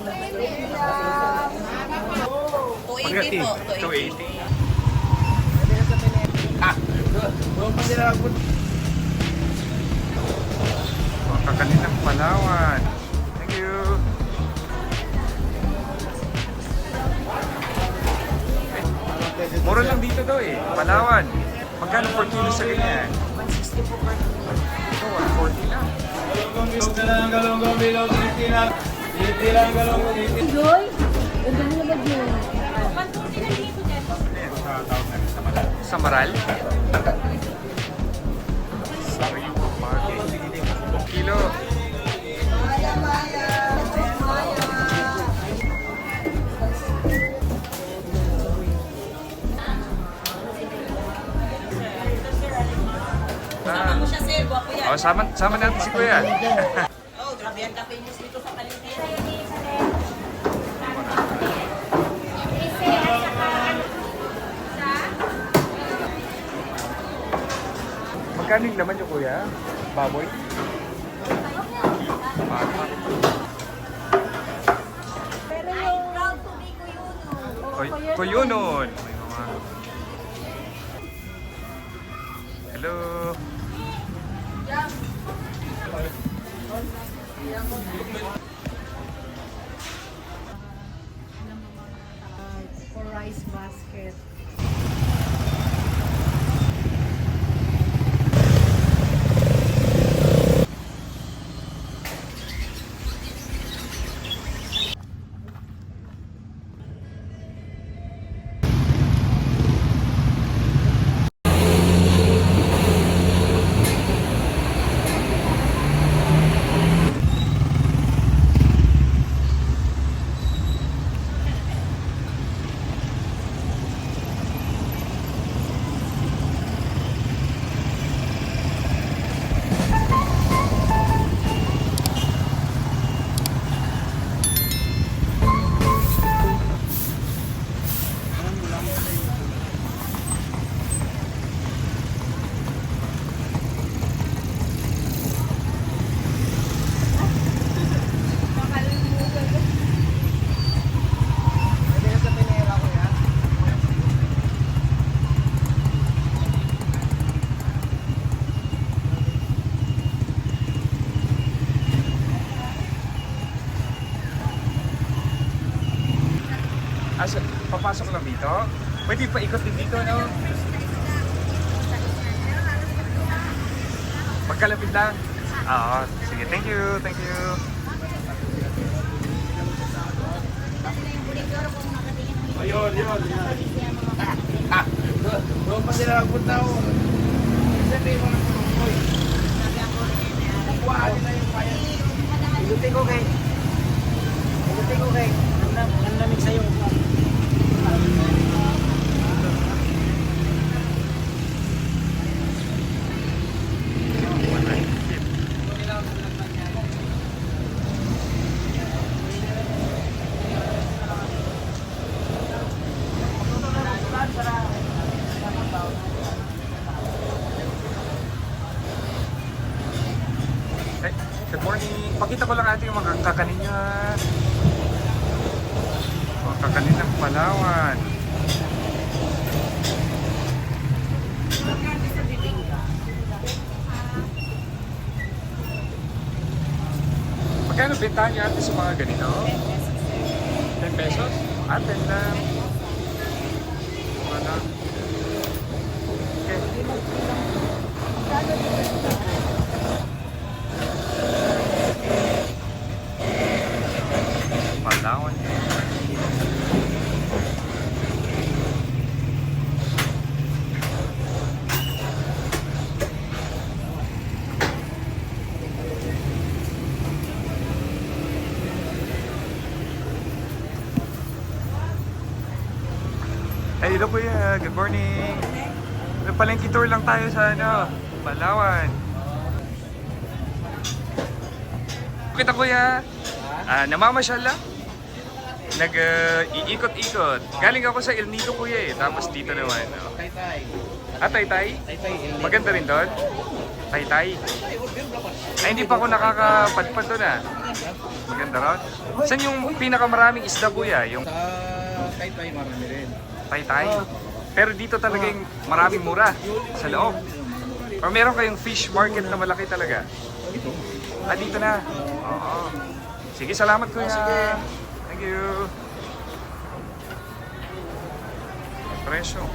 280 po. 280. Kakaninang Palawan. Thank you. Mura lang dito daw eh. Palawan. Magkano per kilo sa ganyan? 160 po per kilo. Ito, 140 lang. Joy, ang dami na ba yun? Sa Maral? Sariwa Market. Kilo. Sama mo siya, sir. Gwapo yan. Oh, sama natin si Kuya. Oh, grabe yan. Ka-famous dito sa Palintin. Magkano yung laman yung Kuya? Baboy? Pata. Oy, Kuyunon. May mga... Hello. For rice basket. Asa, papasok lang dito? Pwede pa ikot din dito, no? Magkalapit lang? Oo, sige, thank you, thank you. Ayun. Doon pa sila nagpunta ko. Sabi mo ng kuloy. Kuhaan nila yung bayan. Igutin ko kay. Ang lamig sa'yo. Hey, good morning. Pakita ko lang ate yung mga kakanin niya. Mga kakanin ng Palawan. Magkano bentahan niya ate sa mga ganito? 10 pesos? Ah, 10 lang. Ano? Okay. Palawan. Ay, hello kuya. Good morning. Palengke tour lang tayo sa Palawan. Kita kuya. Namamasyal lang. Iikot-ikot. Galing ako sa El Nido kuya eh. Tapos dito naman. Taytay. Ah, Taytay? Taytay, El Nido. Maganda rin doon? Taytay. Ay, hindi pa ako nakakapadpad doon ah. Maganda ron. Saan yung pinakamaraming isda kuya? Yung Sa Taytay, marami rin. Taytay? Pero dito talaga yung maraming mura sa loob. Or meron kayong fish market na malaki talaga? Ito. Ah, dito na? Oo. Sige, salamat kuya. Thank you. Presyo.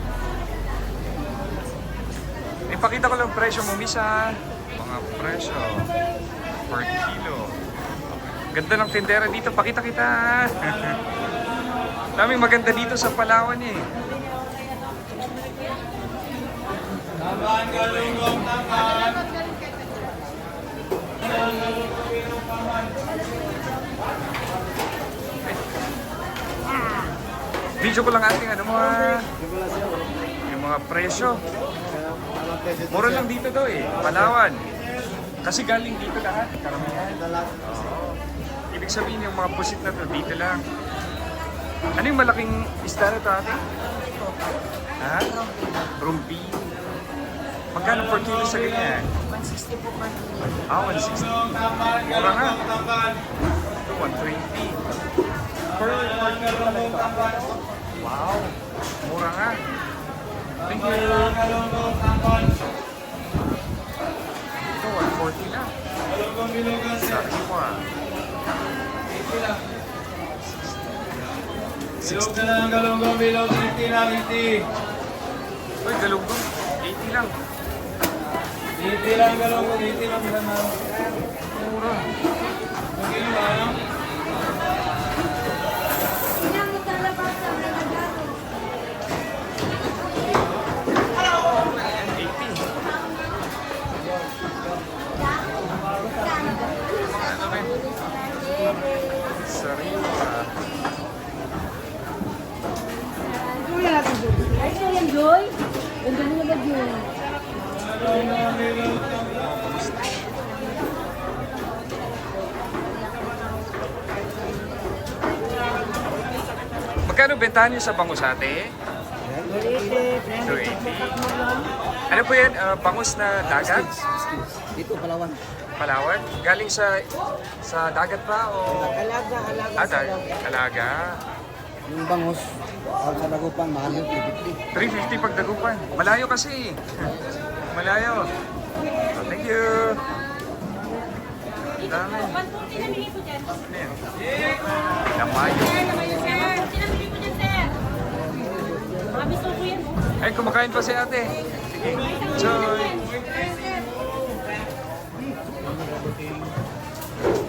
Ipakita ko lang presyo mo, Misa. Mga presyo. Per kilo. Ganda ng tindera dito. Pakita kita. Daming maganda dito sa Palawan eh. Video ko lang ating ano yung mga presyo. Mura lang dito daw eh, Palawan. Kasi galing dito lahat, karamihan. Oo. Ibig sabihin yung mga pusit na to, dito lang. Ano yung malaking isda na to ate? Ha? Rumpi. Magkano per kilo sa ganyan? 160 po per kilo. Ah, 160. Mura nga. Ito, 120. Per kilo pala ito. Wow. Mura nga. Thank you. Ito, 140 na. Sabi mo ah. 60. Galunggong bilog, 50 lang, 80. Uy, galunggong. 80 lang. 80 lang, galunggong, 80 lang. Mura. Okay ba? Ayan, 80. Ano ba yun? Sariwa. Ay, ito yan, Joy. Ganda mo na ba yun? Magkano bentahan niyo sa bangusate? 280. Ano po yan? Bangus na dagat? Dito, Palawan. Palawan? Galing sa dagat pa o? Alaga. Alaga. Yung bangus, sa Dagupan, mahal yung 350. 350 pag dagupan. Malayo kasi. Malayo. So, thank you. Ang dami. Ano yan? Lamayo. Ay, kumakain pa si ate. Sige. Enjoy.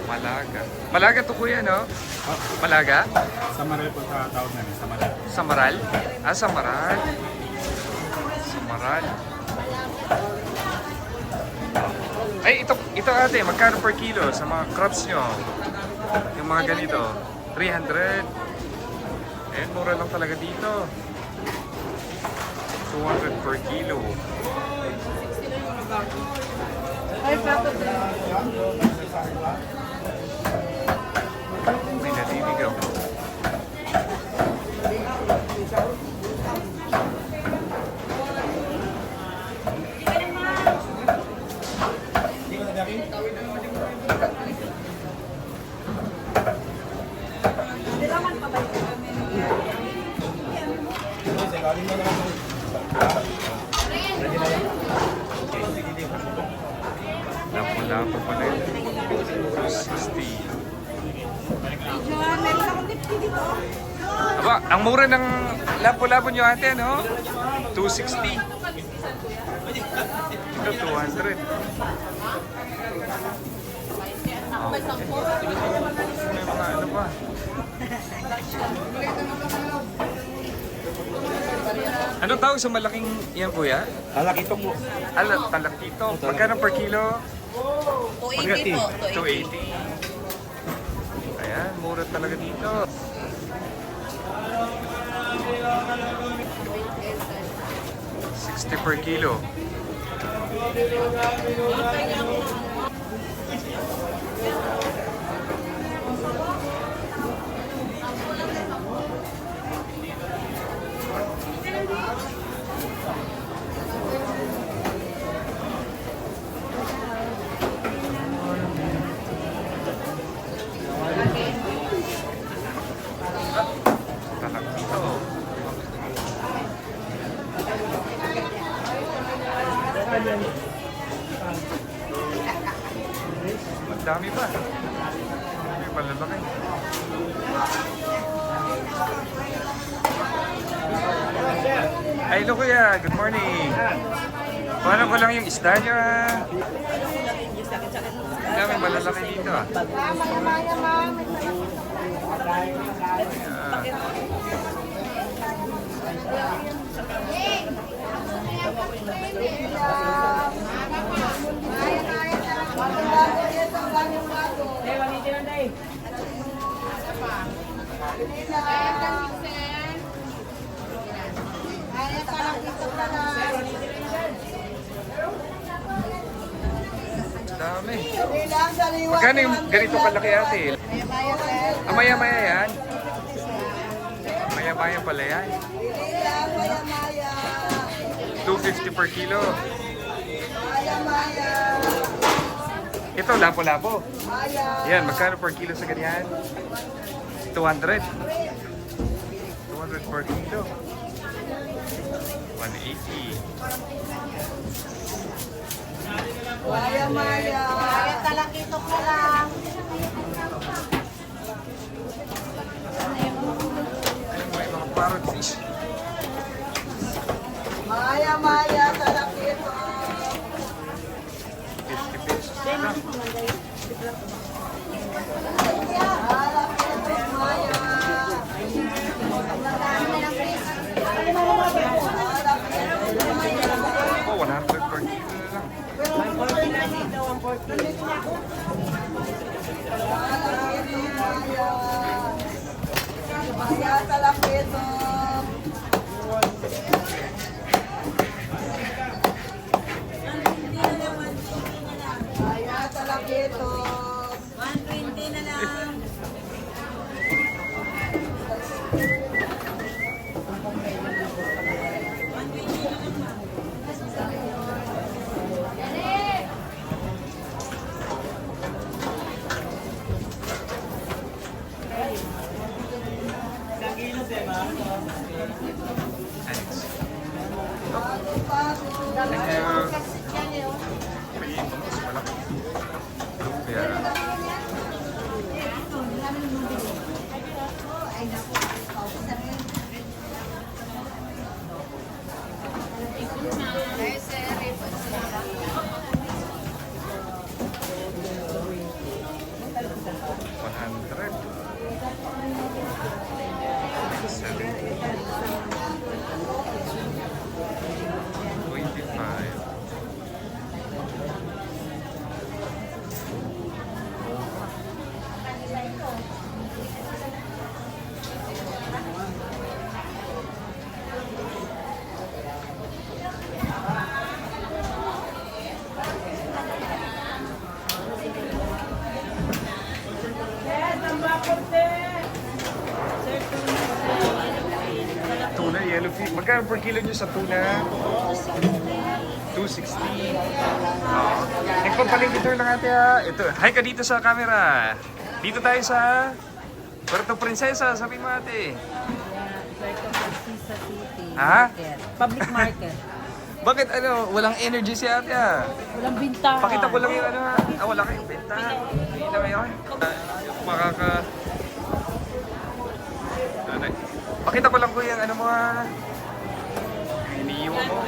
Malaga. Malaga to kuya, no? Malaga? Samaral po sa tawag namin, Samaral. Samaral? Ah, Samaral. Samaral. Ay, ito ate, magkano per kilo sa mga crops nyo? Yung mga ganito. 300. Eh, mura lang talaga dito. 200 per kilo. Ay, pato. May naliligaw. Lapo-lapo pala yun. 260. Aba, ang mura ng lapo-lapo nyo ate, no? 260. Ito, 200. Oh. May mga ano pa. Ano tawag sa malaking yan kuya? Talakito po. Talakito. Magkano per kilo? 280 po. 280. Ayan, mura talaga dito. 60 per kilo. dami pa. Dami pa lalaki. Ay, hello kuya. Good morning. Paano ko lang yung isda niyo ha? Dami malalaki dito ah. Dami. Magkano yung ganito kalaki ate? Maya-maya yan? Maya-maya pala yan? 250 per kilo. Ito, lapo-lapo. Yan, magkano per kilo sa ganyan? 200. 200 per kilo. 180. Maya. Kaya talakito ka lang. May mga parrot fish. Maya, talakito. 50 pesos lang. Oh, 100 per kilo na lang. Maya, talakito. Maya, talakito. 120 na lang. Thanks. Thank you. May mas malaki. Lumpia. Tuna, yellowfish. Magkano per kilo nyo sa tuna? 260. Oo. Nagpapalingkitor lang ate ha. Ito, hi ka dito sa camera. Dito tayo sa Puerto Princesa. Sabihin mo ate. Puerto Princesa City. Ha? Market. Public market. Bakit ano, walang energy si ate ha? Walang bintahan. Pakita ko lang yung ano ha. Ah, wala kayong benta. Hindi na ngayon. Makaka... Nanay. Pakita ko lang ko yung ano mo ha. Iniiwan mo.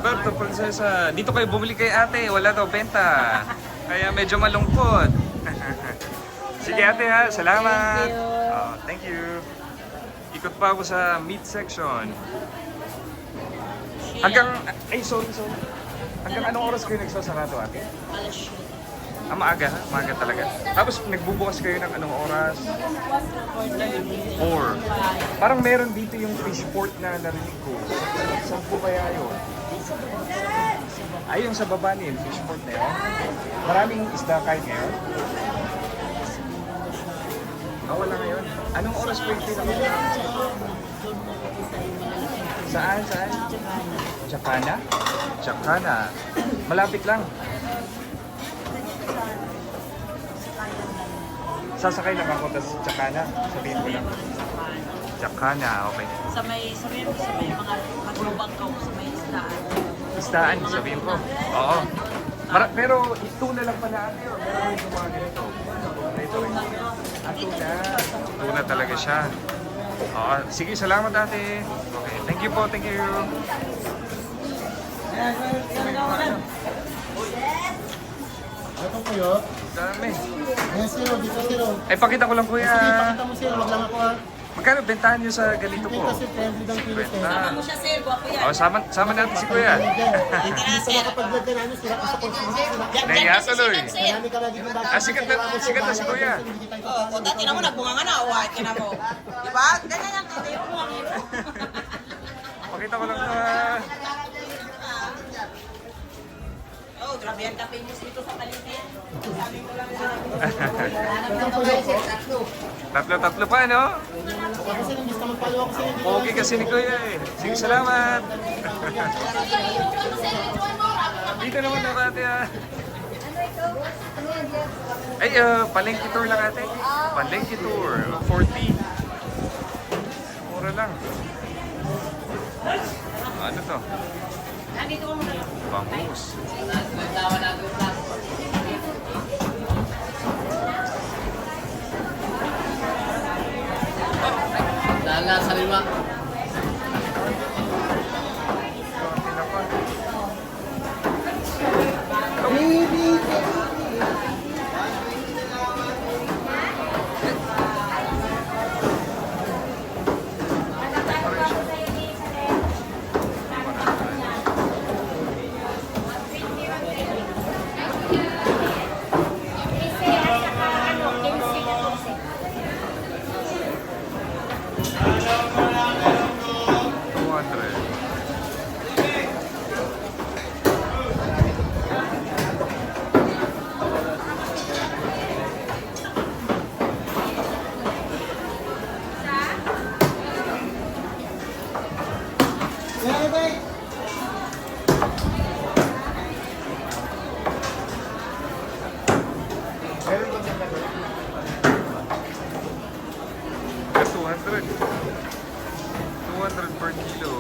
Puerto Princesa. Dito kayo bumili kay ate. Wala daw benta. Kaya medyo malungkot. Sige ate ha. Salamat. Thank you. Oh, thank you. Ikot pa ako sa meat section. Hanggang... Ay, sorry. Hanggang anong oras kayo nagsasarado ate? Ah, maaga ha? Maaga talaga. Tapos nagbubukas kayo ng anong oras? 4. Parang meron dito yung fish port na narinig ko. Saan po kaya yun? Ay, yung sa baba niya, yung fish port na yun. Maraming isda kain ngayon? Ah, wala ngayon. Anong oras po yung pinaka-maraming isda? Saan? Chacana? Chacana. Malapit lang. Sasakay lang ako, tapos Chacana. Sabihin ko lang. Jacana, okay. Sa may mga maglubangkaw sa may isdaan. Isdaan, sabihin ko. Oo. Pero ito na lang pala ate. Oh. Meron yung mga ganito. Ito rin. Tuna. Tuna talaga siya. Oo. Sige, salamat ate. Okay, thank you po, thank you. Ito kayo. Dami. Ayan zero, dito zero. Ay, pakita ko lang kuya. Sige, pakita mo zero, wag lang ako ha. Magkano bentahan nyo sa ganito Hindi po? kasi 10 ang kilo sir. Benta. Mo siya sir, gwapo yan. Oh, sama natin si kuya. Hindi sa makapag-vlog na namin, sila ko sa konsumo. Naiya tuloy. Marami ka lagi ng bata. Sikat na si kuya. O, dati na mo, nagbunga nga na. O, ate na mo. Diba? Ganyan lang tayo. Pakita ko lang na. Oh, grabe yan kape mo dito sa paligid. Sabi ko lang na. Tatlo pa, no? Ako sila, gusto magpalo ako sila. Okay kasi ni kuya eh. Sige, salamat. Dito naman ako ate ah. Ay, palengke tour lang ate. Palengke tour. 40. Mura lang. Ano to? Bangus. Lala sa lima. At 200. 200 per kilo.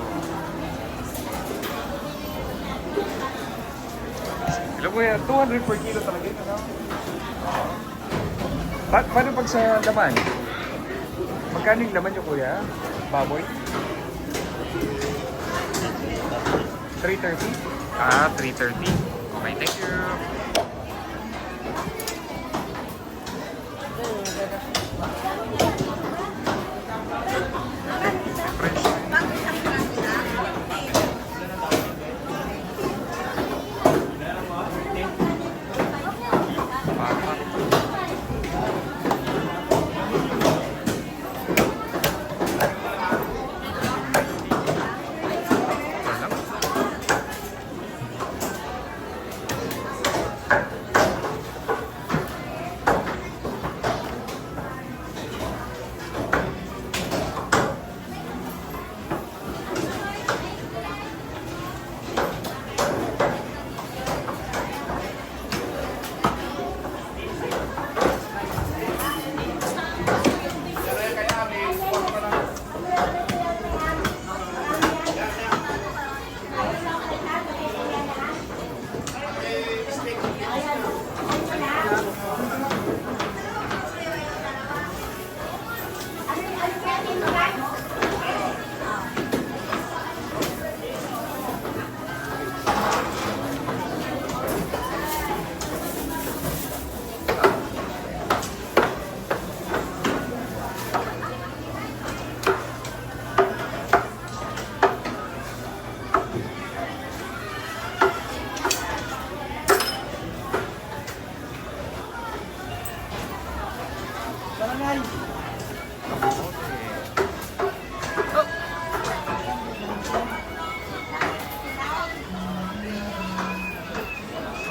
Ilan mo yan? 200 per kilo talaga yun, ano? Paano pag sa laman? Magkano yung laman nyo, kuya? Baboy? 330? Ah, 330. Okay, thank you.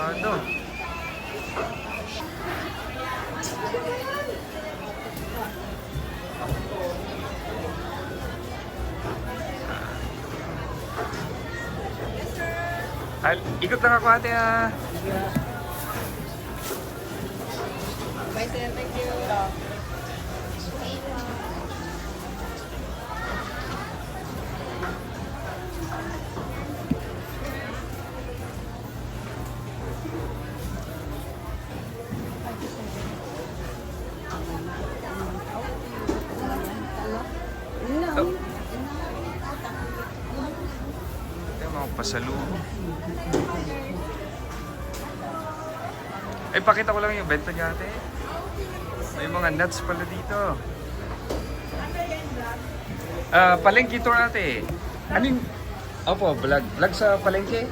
Ano? Ikot lang ako ate ah. Bye, sir. Thank you. pasalubong. Ay, pakita ko lang yung benta niya ate. May mga nuts pala dito. Palengke tour ate. Anong... Opo, vlog. Vlog sa palengke?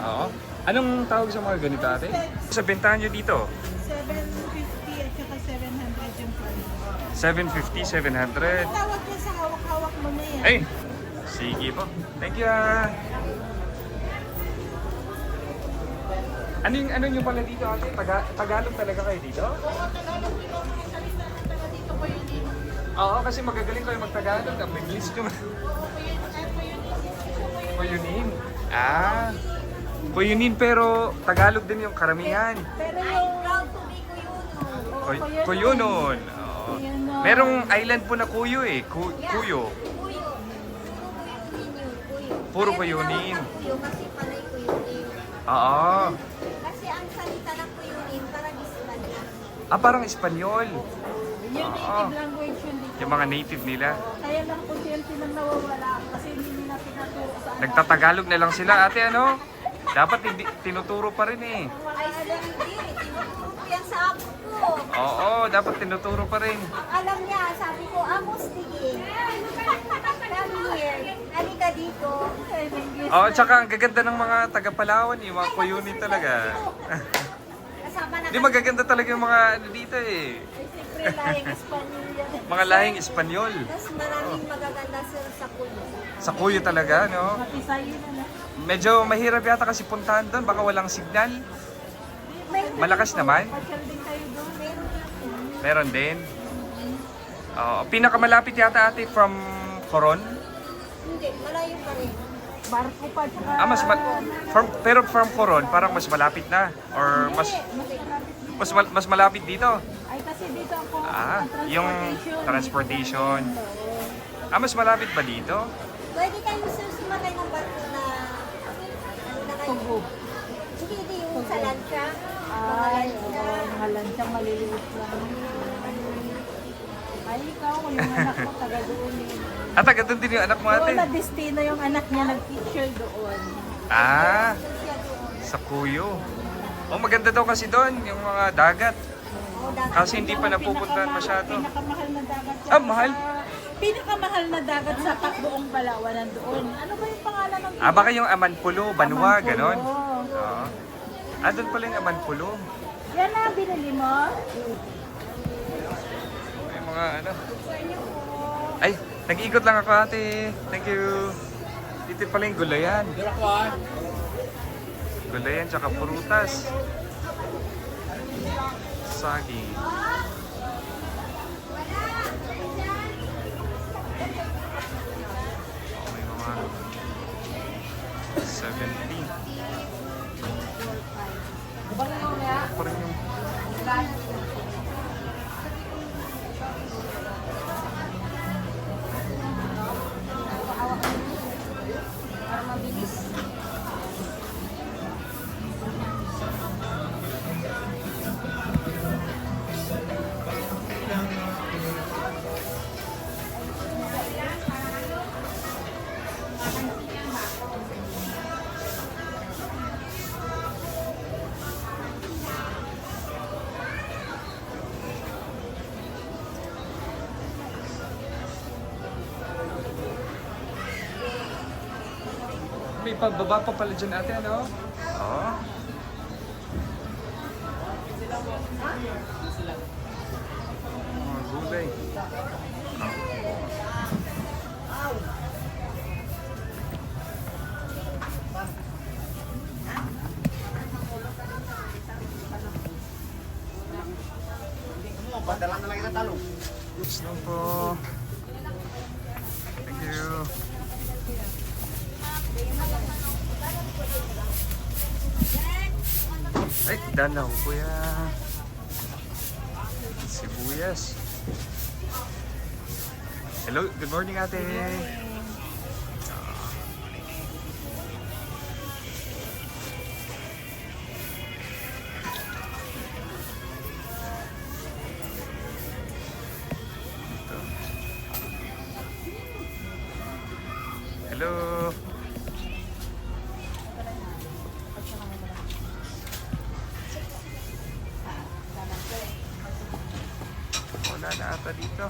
Oo. Anong tawag sa mga ganito ate? Sa bentahan nyo dito? 750 at saka 700 yung price. 750, 700. Tawag niya sa hawak-hawak mo na yan. Ay! Sige po. Thank you ah. Ano nyo pala dito ate? Tagalog talaga kayo dito? Oo, Tagalog dito. May salita ng taga dito po yun din. Oo, kasi magagaling kayo magtagalog. Ang English nyo. Oo, po yun. Kuyunin. Ah. Kuyunin pero Tagalog din yung karamihan. Pero yung proud to be Kuyuno. Kuyunon. Oo. Kuyunon. Merong island po na kuyo eh. Kuyo. Kuyo. Puro kuyunin. Kuyo kasi panay kuyunin. Oo. Kasi ang salita ng kuyunin parang Espanyol. Ah, parang Espanyol. Yung Oo. native language yun dito. Yung mga native nila. Kaya lang po silang nawawala kasi hindi nila pinaturo sa anak. Nagtatagalog na lang sila ate ano? Dapat hindi, tinuturo pa rin eh. Ay, hindi. Tinuturo ko yan sa apo ko. Oo, dapat tinuturo pa rin. Ang alam niya, sabi ko, Amos, tigil. Come here. Halika dito. Oo, tsaka ang gaganda ng mga taga-Palawan eh. Mga kuyunin talaga. Kasama na Hindi magaganda talaga yung mga ano dito eh. Siyempre lahing Espanyol yan. Mga lahing Espanyol. Tapos maraming magaganda sir sa kuyo. Sa kuyo talaga, no? Matisayin na na. Medyo mahirap yata kasi puntahan doon. Baka walang signal. Malakas naman. Pasyal din kayo doon. Meron din. Oo, pinakamalapit yata ate from Coron. Hindi, malayo pa rin. Barko pa tsaka... Pero from Coron, parang mas malapit na. Or mas malapit dito. Ay kasi dito ako Ah, yung transportation. Ah, mas malapit ba dito? Pwede kayo sir sumakay ng barko na ano na kayo? Tugo. Hindi yung sa lancha. Ay, oo, mga lansyang maliliit lang. Ay, ikaw, yung anak mo taga doon eh. At taga doon din yung anak mo ate. Doon na destino yung anak niya nag-teacher doon. Ah, sa Kuyo. Oh, maganda daw kasi doon, yung mga dagat. Kasi hindi pa napupuntahan masyado. Pinakamahal na dagat. Ah, mahal? Pinakamahal na dagat sa buong Palawan nandoon. Ano ba yung pangalan ng Ah, baka yung Amanpulo, Banwa, Amanpulo. ganon. Oo. Ah, doon pala yung Amanpulo. Yan na, binili mo? May mga ano. Ay, nag-ikot lang ako ate. Thank you. Dito pala yung gulayan. Gulayan tsaka prutas. Saging. Oh, may mga 70. Parang yung... Para mabilis. May pagbaba pa pala dyan ate, ano? Oo. Mga gulay. Padala na lang kita talo. Yes lang po. Thank you. Ay, danaw kuya. Sibuyas. Hello, good morning ate. Ito. Hello. pa dito.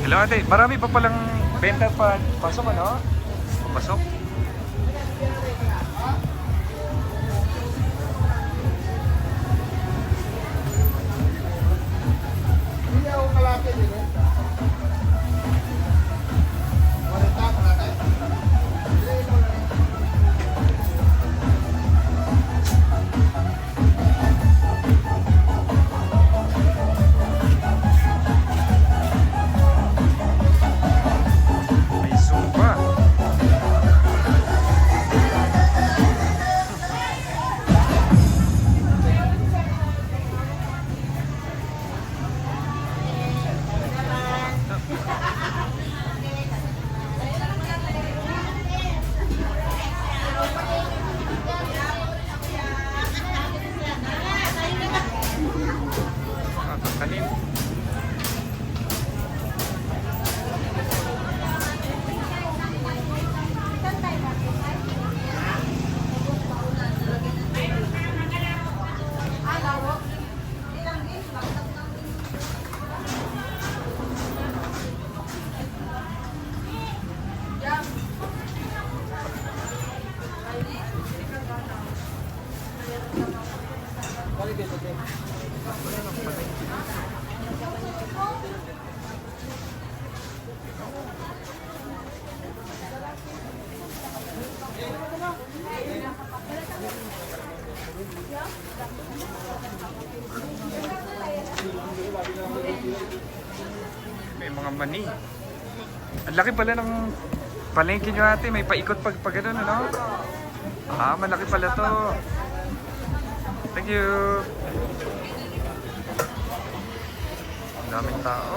Hello ate, marami pa palang benta pa. Pasok ano? Pasok. Hindi ako kalapit din eh. Malita ko natin. May zumba. Kanin. May mga mani. Ang laki pala ng palengke nyo ate. May paikot pag gano'n, ano? Ah, malaki pala to. Thank you. Ang daming tao.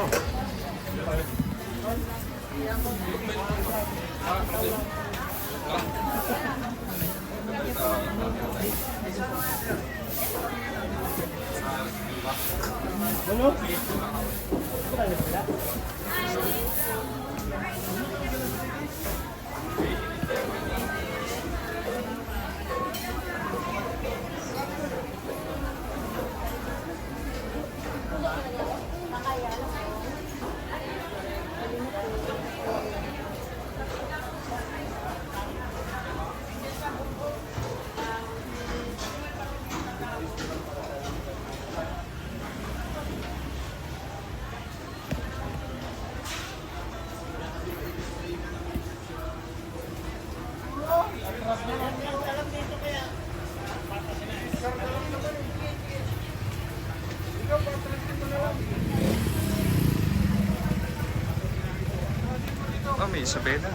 Oh, may Isabela.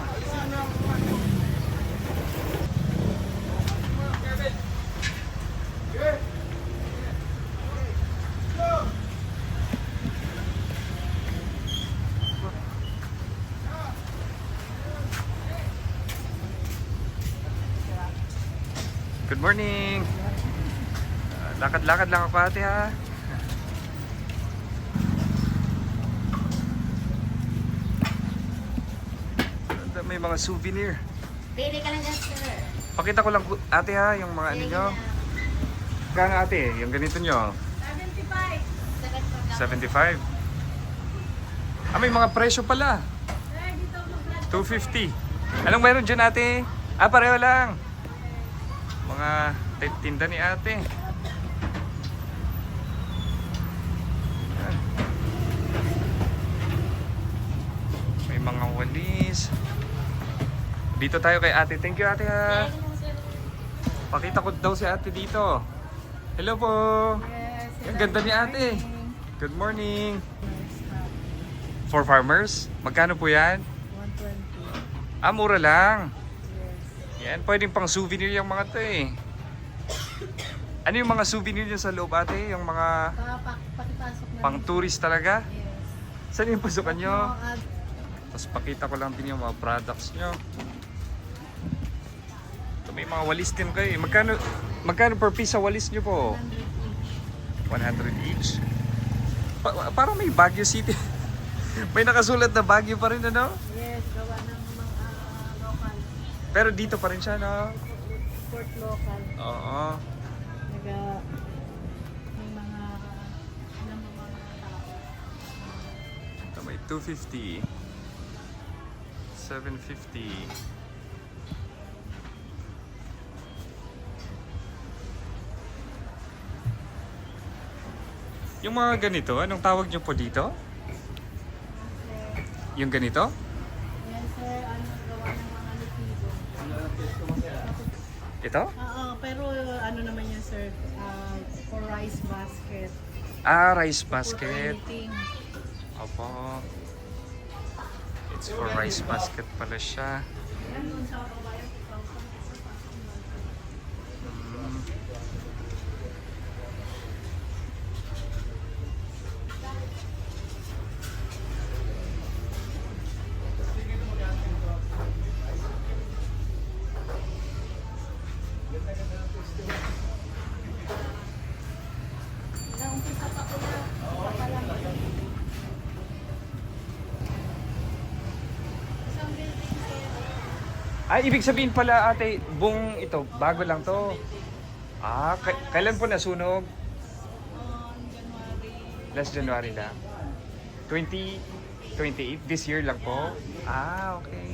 Good morning. Lakad-lakad lang ako ate ha. May mga souvenir. Pili ka lang dyan, sir. Pakita ko lang ate ha, yung mga ano nyo. Kano ate, yung ganito nyo? 75. Ah, may mga presyo pala. 250. Anong meron dyan ate? Ah, pareho lang. Mga tinda ni ate. Yan. May mga walis. Dito tayo kay ate. Thank you ate ha. Pakita ko daw si ate dito. Hello po. Ang ganda ni ate. Good morning. For farmers? Magkano po yan? 120. Ah, mura lang. Yan, pwedeng pang souvenir yung mga to eh. Ano yung mga souvenir nyo sa loob ate? Yung mga Pakipasok na. pang tourist talaga? Yes. Saan yung pasukan nyo? Ad, Tapos pakita ko lang din yung mga products nyo. Ito may mga walis din kayo eh. Magkano per piece sa walis nyo po? 100 each. 100 each. parang may Baguio City. May nakasulat na Baguio pa rin, ano? Yes, gawa ng mga local. Pero dito pa rin siya, no? Port local. Oo. Naga, may mga, ilang mga tao. Ito may 250. 750. Yung mga ganito, anong tawag niyo po dito? Yung ganito? Yan sir, ano gawa ng mga likido. Ito? Oo, pero ano naman yan sir, for rice basket. Ah, rice For basket. anything. Opo. It's for rice basket pala siya. Yan dun sa kabayan, 2,000. Naumpisa pa ko na. Pa lang. Isang building sir. Ay, ibig sabihin pala ate, buong ito, bago lang to. Ah, kailan po nasunog? On January. Last January lang. 2028, this year lang po. Ah, okay.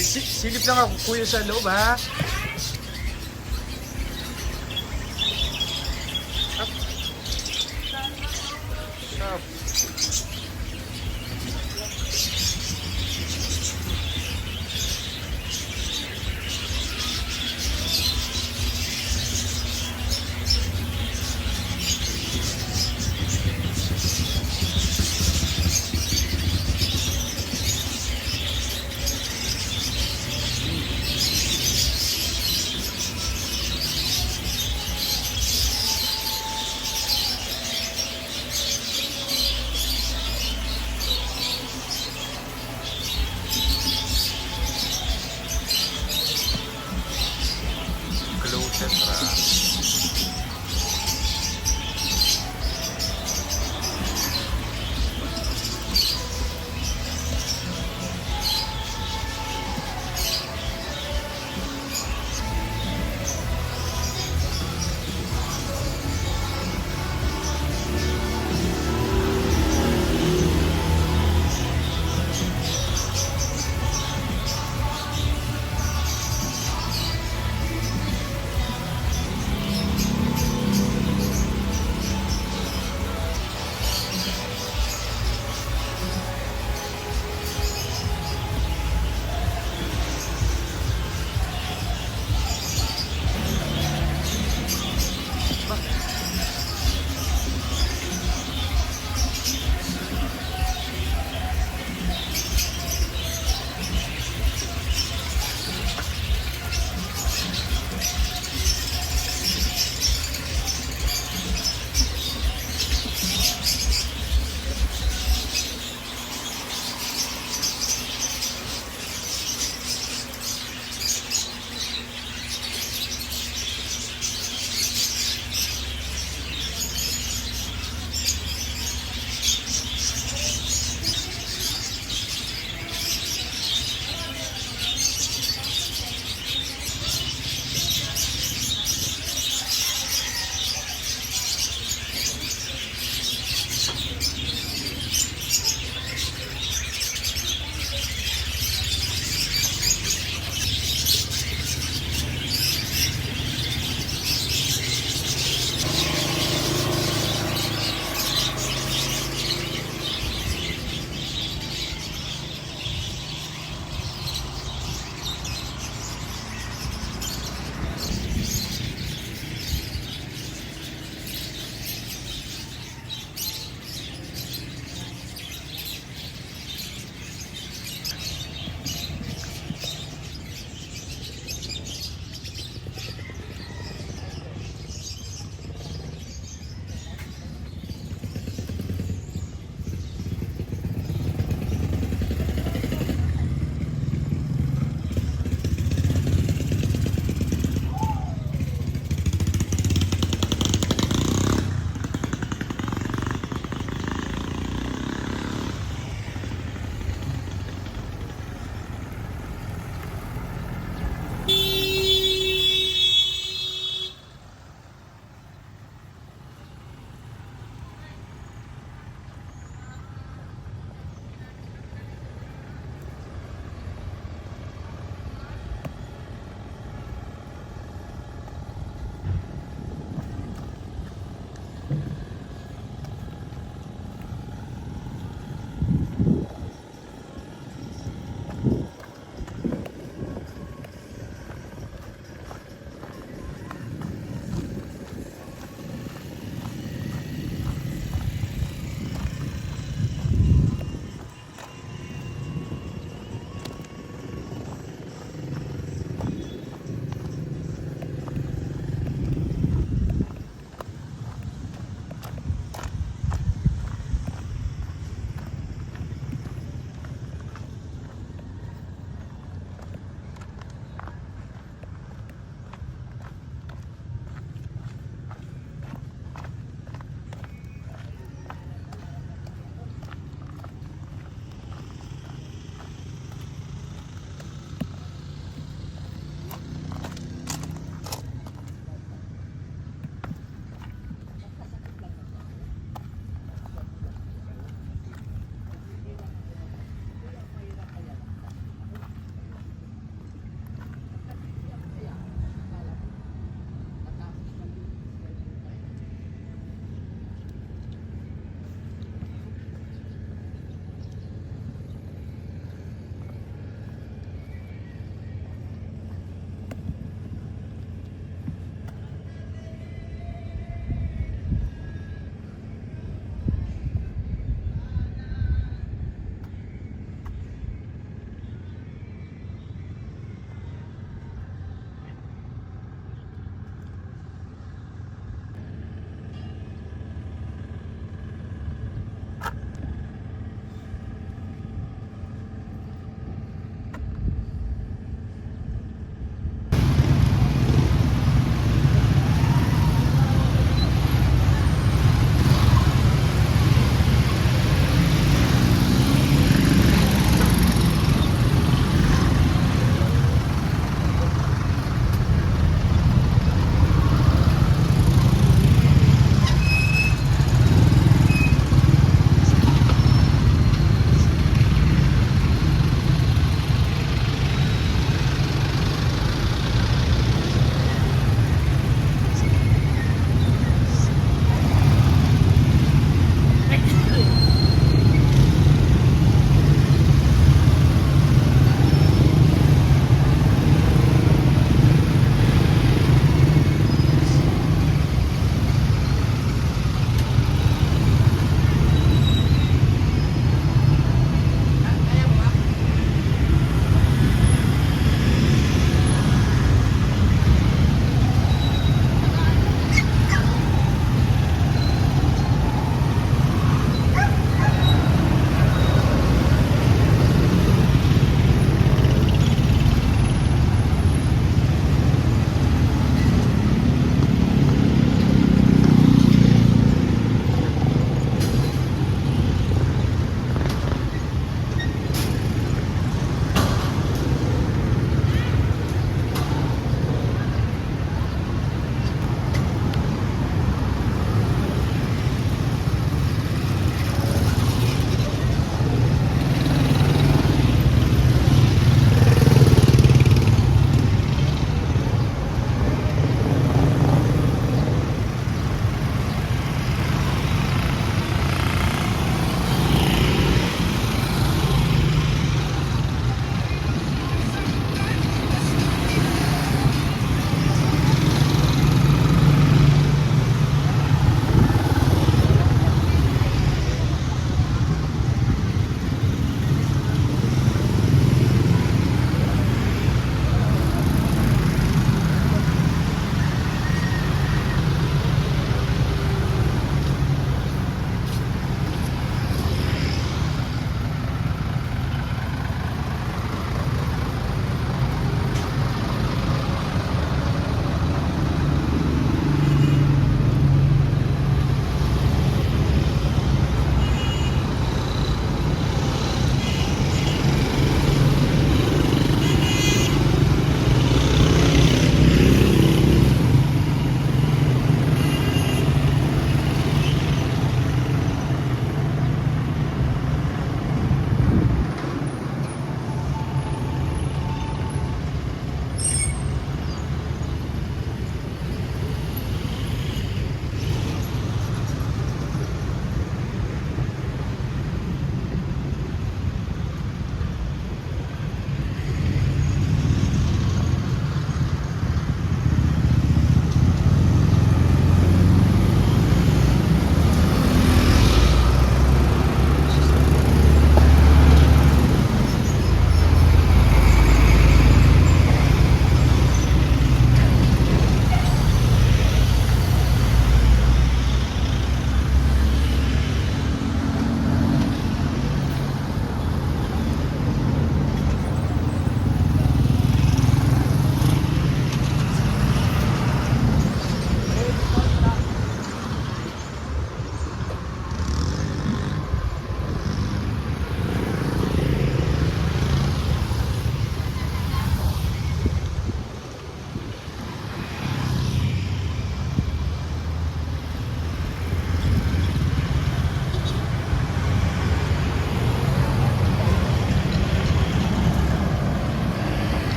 Ay, silip lang ako kuya sa loob ha.